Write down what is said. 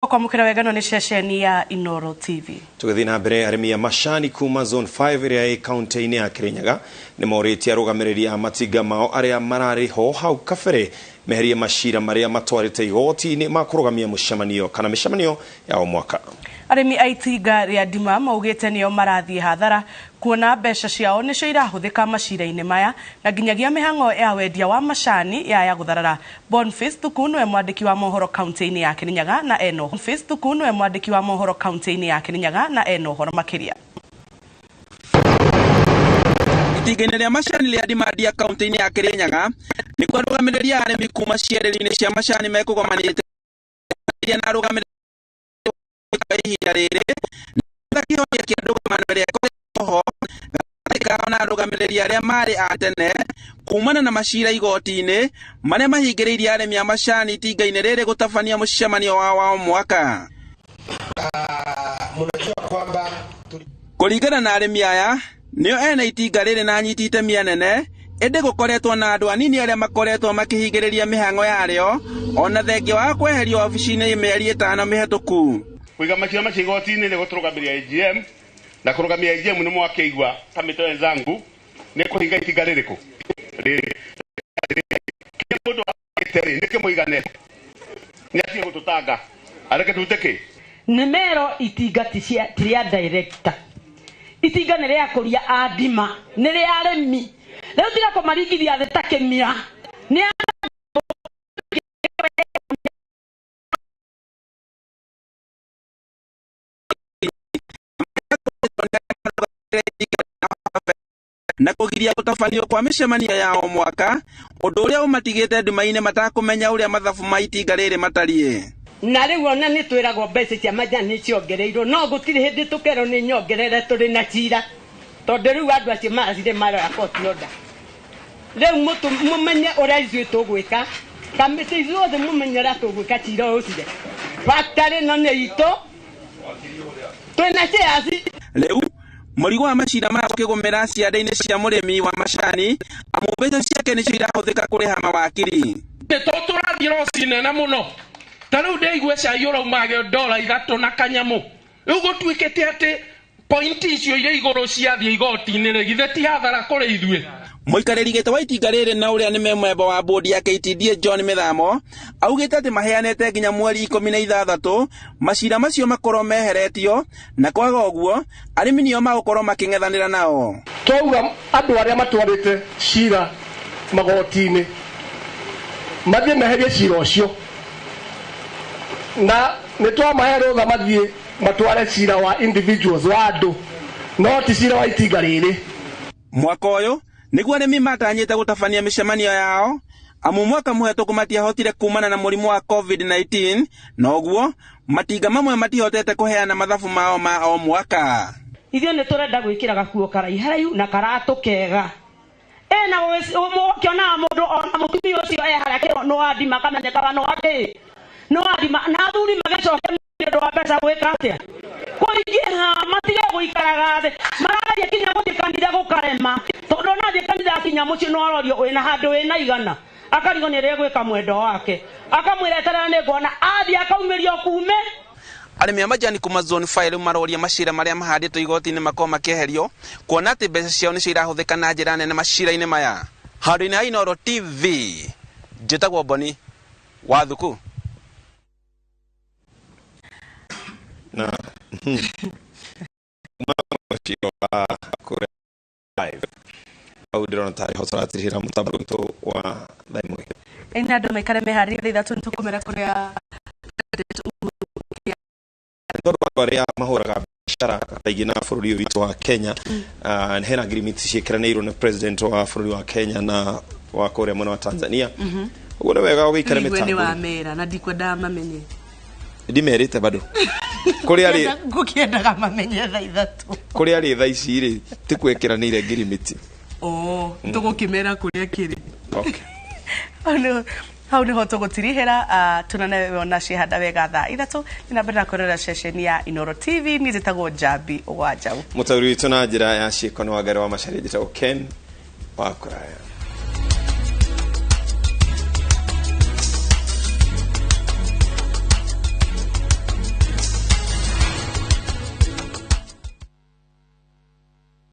Kwa mukira wegano ni ceceni ya Inoro TV. Tugathi na mbere arimi ya macani kuma zone 5 area ya county-ini ya Kirinyaga ni morĩtie arũgamĩrĩri a matinga mao aria marari ho hau kabere meherie macira maria matwarĩte igoti-inĩ ma kũrũgamia mũcemanio kana mĩcemanio ya o mwaka. Arimi a itinga ria ndima maugĩte nĩo marathiĩ hathara kuona mbeca ciao nĩcio irahũthĩka macira-inĩ maya na nginyagia mĩhang'o ya wendia wa macani ya gũtharara. Boniface Thuku nĩwe mwandĩki wa mohoro county-ini ya Kirinyaga na eno. Boniface Thuku nĩwe mwandĩki wa mohoro county-ini ya Kirinyaga na eno horo makĩria. Itinga-inĩ rĩa macani rĩa ndima ya county-ini ya Kirinyaga nĩ kwarũgamĩrĩri arĩmi kuma ciĩrĩro-inĩ cia macani mekũgomanĩte na arũgamĩrĩri ihinda rĩrĩ na kĩhonia kĩa ndũgamano rĩa koho na arũgamĩrĩri arĩa marĩ a tene kumana na macira igoti-inĩ marĩa mahingĩrĩirie arĩmi a macani itinga-inĩ rĩrĩ gũtabania mũcemanio wa mwaka. Kũringana na arĩmi aya nĩo ene itinga rĩrĩ na anyiti itemi anene ĩndĩ gũkoretwo na andũ anini arĩa makoretwo makĩhingĩrĩria mĩhang'o yarĩo ona thengia wa kweherio ofici-inĩ mĩeri 5 mĩhetũku. Kuiga macira macio igoti-inĩ nĩ gũtũrũgamĩria AGM na kũrũgamia AGM nĩ mwakĩigua kamĩtĩ wenzangu nĩ kũhinga itinga rĩrĩkũ mũndũ nĩ kĩmũigane nĩ atige gũtũtanga areke tutĩkĩ nĩ mero itinga ti rĩa director itinga nĩ rĩa kũria a ndima nĩ rĩa arĩmi rĩu tiga kũmaringithia thĩ ta kĩmira nĩ na kũgiria gũtabanio kwa mĩcemanio ya o mwaka ũndũ ũrĩa ũmatigĩte nduma-inĩ matakũmenya ũrĩa mathabu ma itinga rĩrĩ matariĩ. Na rĩu ona nĩ twĩragwo mbeca cia majani ciongereirwo no gũtirĩ hĩndĩ tũkerwo nĩ nyongerere tũrĩ na cira tondũ rĩu andũ acio maracire maroya court order. Rĩu mũmenye ũrĩa ithuĩ tũgwĩka kamĩtĩ icuothe mũmenye ũrĩa tũgwĩka cira ũcire factory no nĩ itũ twĩna shares. Rĩu mũrigo wa macira maya ũkĩgũmĩra ciande-inĩ cia mũrĩmi wa macani amu mbeca ciake nĩcio irahũthĩka kũrĩha mawakiri. Nĩ tũrathiĩ roci nene mũno ta rĩu ndĩigue cai ũraumagio $3 na kanyamũ rĩu gũtuĩkĩte atĩ pointi icio iria igũrũ ciathiĩ igoti-inĩ githĩ ti hathara kũrĩ ithuĩ. Mũikarĩri gĩtĩ wa itinga rĩrĩ na ũrĩa nĩ memba wa bodi ya KTDA John Mithamo augĩte atĩ maheanĩte nginya mweri 16 macira macio makorwo meheretio na kwaga ũguo arĩmi nĩo magũkorwo makĩng'ethanĩra nao. Twauga andũ arĩa matwarĩte cira magoti-inĩ mathiĩ meherie cira ũcio na nĩ twamahe rũtha mathiĩ matware cira wa individuals wa andũ no ti cira wa itinga rĩrĩ. Mwaka ũyũ nĩguo arĩmi matanyĩte gũtabania mĩcemanio yao amu mwaka mũhetũku matiahotire kumana na mũrimũ wa COVID-19 na ũguo matinga mamwe matihotete kũheana mathabu mao ma o mwaka. Ithuĩ nĩ tũrenda gwĩkĩra gakuo karaiharaihu na karatũ kega na ũkĩona mũndũ ona mũtumia ũcio harĩa kĩro no andima kamenyekaga no andĩ no andima na athuri magĩcokia nĩ ũndũ wa mbeca gwĩka atĩa kũingĩha matige gũikaraga thĩ marageria kinya gũthiĩ kanitha gũkarema tondũ nathiĩ kanitha kinya mũciĩ no arorio wĩna handũ wĩna igana akarigwo nĩ rĩgwĩka mwendo wake akamwĩra eterera nĩ ngona athiĩ akaumĩrio kume. Arĩmi a majani kuma zone 5 rĩu maroria macira marĩa mahandĩtwo igoti-inĩ makorwo makĩeherio kuona atĩ mbeca ciao nĩcio irahũthĩka na njĩra nene macira-inĩ maya. Handũ-inĩ ha Inoro TV njĩtagwo Boni wa Thuku. Na maciro wa kũrĩa live au ndĩrona tarĩ ho tũratirĩhĩra mũtambo witũ wa thaimwe. Ena andũ maikare meharĩirie ithatũ nĩtũkũmera kũrĩa arĩa mahũraga biacara kaingĩ na bũrũri ũyũ witũ wa Kenya hena agreement ciĩkĩranĩirwo na president wa bũrũri wa Kenya na wa kũrĩa mwena wa Tanzania. Ũguo nĩ wega gũikara mĩtambo. Nĩ wamera na ndikwenda mamenye. Ndimerĩte bado. Kũrĩa arĩ ngũkĩendaga mamenye thaa ithatũ. Kũrĩa arĩ thaa ici rĩ ti kwĩkĩranĩire agreement. Tũgũkĩmera kũrĩa kĩrĩ. Okay. Hau nĩho tũgũtirihĩra tunanewona cihanda wega thaa ithatũ na mbere na kũrora ceceni ya Inoro TV nĩ njĩtagwo Njambi Wanjaũ. Mũtaũri witũ na njĩra ya ciĩko nĩ Wangari wa Macharia njĩtagwo Ken wa Kũraya.